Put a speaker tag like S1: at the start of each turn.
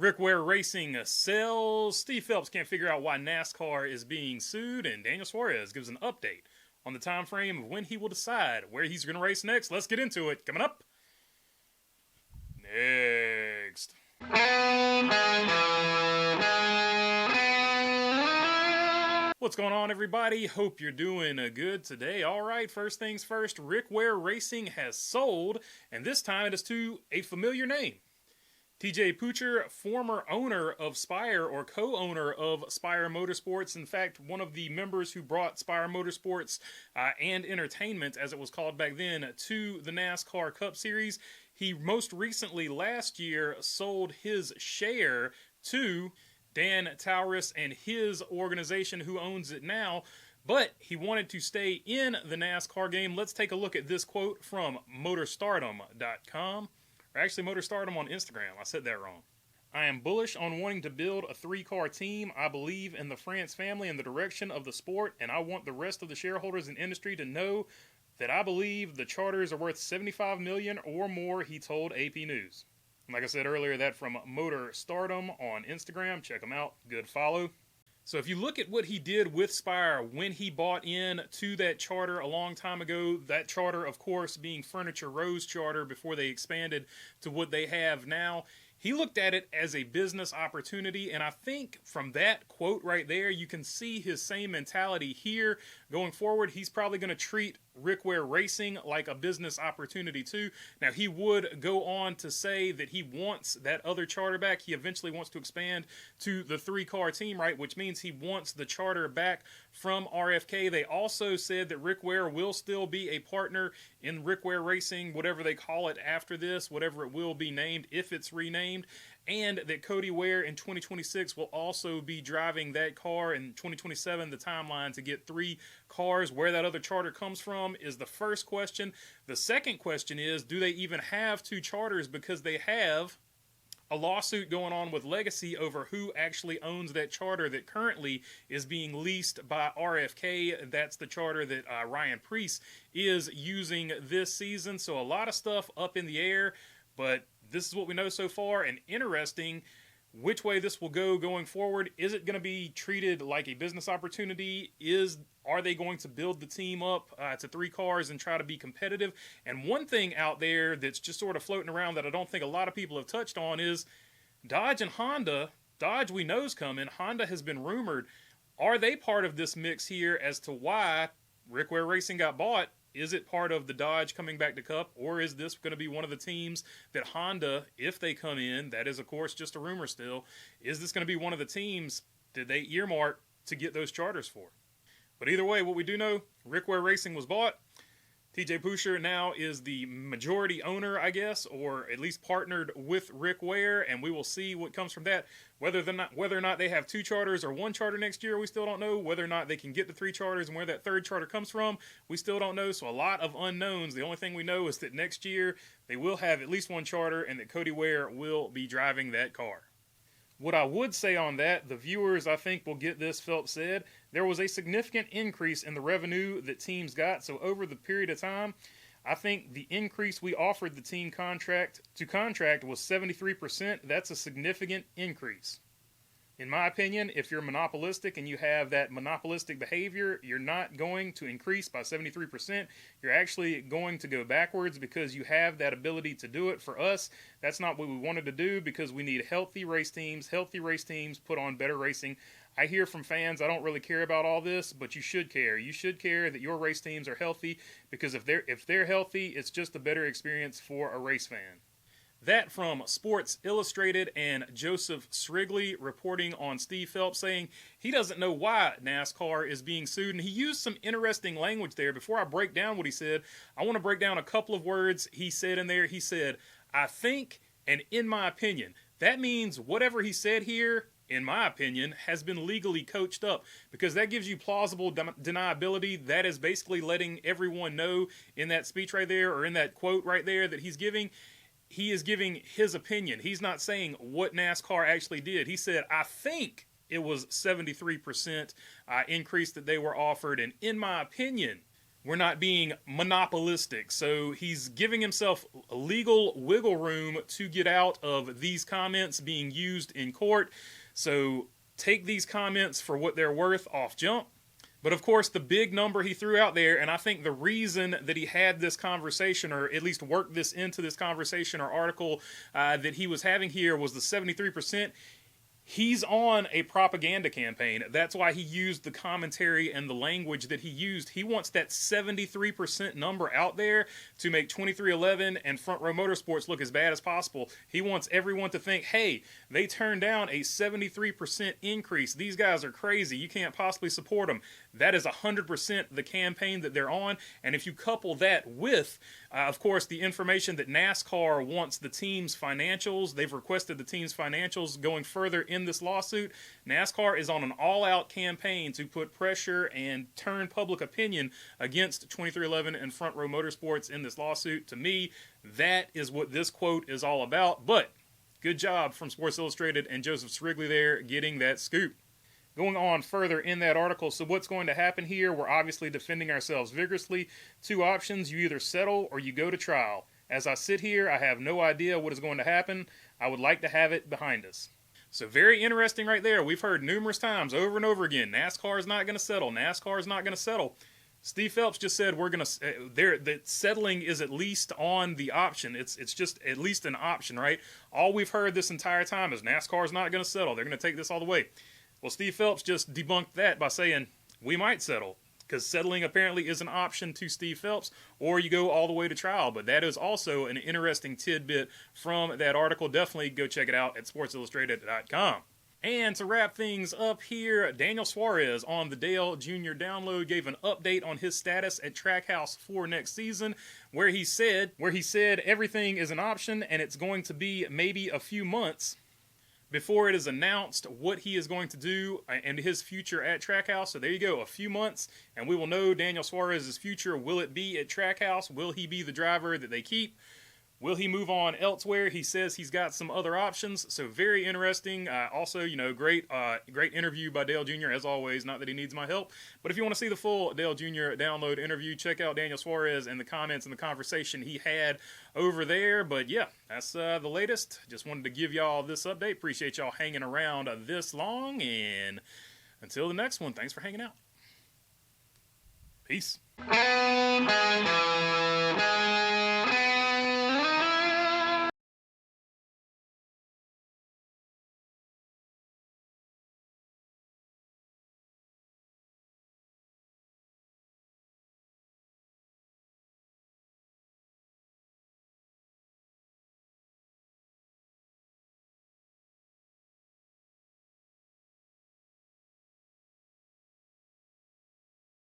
S1: Ware Racing sells. Steve Phelps can't figure out why NASCAR is being sued, and Daniel Suarez gives an update on the time frame of when he will decide where he's going to race next. Let's get into it. Coming up next. What's going on, everybody? Hope you're doing good today. All right, first things first, Ware Racing has sold, and this time it is to a familiar name. TJ Poocher, former owner of Spire or co-owner of Spire Motorsports. In fact, one of the members who brought Spire Motorsports and Entertainment, as it was called back then, to the NASCAR Cup Series. He most recently, last year, sold his share to Dan Taurus and his organization who owns it now. But he wanted to stay in the NASCAR game. Let's take a look at this quote from motorstardom.com. Or actually, Motorstardom on Instagram. I said that wrong. I am bullish on wanting to build a three-car team. I believe in the France family and the direction of the sport, and I want the rest of the shareholders in industry to know that I believe the charters are worth $75 million or more, he told AP News. Like I said earlier, that from Motorstardom on Instagram. Check him out. Good follow. So if you look at what he did with Spire when he bought in to that charter a long time ago, that charter, of course, being Furniture Row's charter before they expanded to what they have now, he looked at it as a business opportunity, and I think from that quote right there, you can see his same mentality here. Going forward, he's probably going to treat Ware Racing like a business opportunity too. Now, he would go on to say that he wants that other charter back. He eventually wants to expand to the three-car team, right, which means he wants the charter back from RFK. They also said that Ware will still be a partner in Ware Racing, whatever they call it after this, whatever it will be named, if it's renamed, and that Cody Ware in 2026 will also be driving that car. In 2027, the timeline to get 3 cars. Where that other charter comes from is the first question. The second question is, do they even have 2 charters? Because they have a lawsuit going on with Legacy over who actually owns that charter that currently is being leased by RFK. That's the charter that Ryan Preece is using this season. So a lot of stuff up in the air, but this is what we know so far, and interesting which way this will go going forward. Is it going to be treated like a business opportunity? Are they going to build the team up to 3 cars and try to be competitive? And one thing out there that's just sort of floating around that I don't think a lot of people have touched on is Dodge and Honda. Dodge we know is coming. Honda has been rumored. Are they part of this mix here as to why Ware Racing got bought? Is it part of the Dodge coming back to Cup, or is this going to be one of the teams that Honda, if they come in, that is, of course, just a rumor still, is this going to be one of the teams that they earmark to get those charters for? But either way, what we do know, Ware Racing was bought. TJ Poocher now is the majority owner, I guess, or at least partnered with Ware, and we will see what comes from that. Whether or not they have 2 charters or 1 charter next year, we still don't know. Whether or not they can get the 3 charters and where that 3rd charter comes from, we still don't know. So a lot of unknowns. The only thing we know is that next year they will have at least 1 charter and that Cody Ware will be driving that car. What I would say on that, the viewers I think will get this. Phelps said there was a significant increase in the revenue that teams got. So over the period of time, I think the increase we offered the team contract was 73%. That's a significant increase. In my opinion, if you're monopolistic and you have that monopolistic behavior, you're not going to increase by 73%. You're actually going to go backwards because you have that ability to do it. For us, that's not what we wanted to do because we need healthy race teams. Healthy race teams put on better racing. I hear from fans, I don't really care about all this, but you should care. You should care that your race teams are healthy because if they're healthy, it's just a better experience for a race fan. That from Sports Illustrated and Joseph Srigley reporting on Steve Phelps saying he doesn't know why NASCAR is being sued. And he used some interesting language there. Before I break down what he said, I want to break down a couple of words he said in there. He said, I think, and in my opinion. That means whatever he said here, in my opinion, has been legally coached up because that gives you plausible deniability. That is basically letting everyone know in that speech right there or in that quote right there that he's giving. He is giving his opinion. He's not saying what NASCAR actually did. He said, I think it was 73% increase that they were offered. And in my opinion, we're not being monopolistic. So he's giving himself legal wiggle room to get out of these comments being used in court. So take these comments for what they're worth off jump. But of course, the big number he threw out there, and I think the reason that he had this conversation, or at least worked this into this conversation or article that he was having here, was the 73%. He's on a propaganda campaign. That's why he used the commentary and the language that he used. He wants that 73% number out there to make 2311 and Front Row Motorsports look as bad as possible. He wants everyone to think, hey, they turned down a 73% increase. These guys are crazy. You can't possibly support them. That is 100% the campaign that they're on. And if you couple that with, of course, the information that NASCAR wants the team's financials, they've requested the team's financials going further in this lawsuit. NASCAR is on an all-out campaign to put pressure and turn public opinion against 2311 and Front Row Motorsports in this lawsuit. To me, that is what this quote is all about. But good job from Sports Illustrated and Joseph Srigley there getting that scoop. Going on further in that article, so what's going to happen here? We're obviously defending ourselves vigorously. Two options: you either settle or you go to trial. As I sit here, I have no idea what is going to happen. I would like to have it behind us. So very interesting right there. We've heard numerous times over and over again, NASCAR is not going to settle. NASCAR is not going to settle. Steve Phelps just said we're going to that settling is at least on the option. It's just at least an option, right? All we've heard this entire time is NASCAR is not going to settle. They're going to take this all the way. Well, Steve Phelps just debunked that by saying we might settle, because settling apparently is an option to Steve Phelps, or you go all the way to trial. But that is also an interesting tidbit from that article. Definitely go check it out at sportsillustrated.com. And to wrap things up here, Daniel Suarez on the Dale Jr. Download gave an update on his status at Trackhouse for next season, where he said everything is an option and it's going to be maybe a few months before it is announced what he is going to do and his future at Trackhouse. So there you go, a few months, and we will know Daniel Suarez's future. Will it be at Trackhouse? Will he be the driver that they keep? Will he move on elsewhere? He says he's got some other options, so very interesting. Also, great interview by Dale Jr. as always. Not that he needs my help, but if you want to see the full Dale Jr. Download interview, check out Daniel Suarez and the comments and the conversation he had over there. But yeah, that's the latest. Just wanted to give y'all this update. Appreciate y'all hanging around this long, and until the next one, thanks for hanging out. Peace.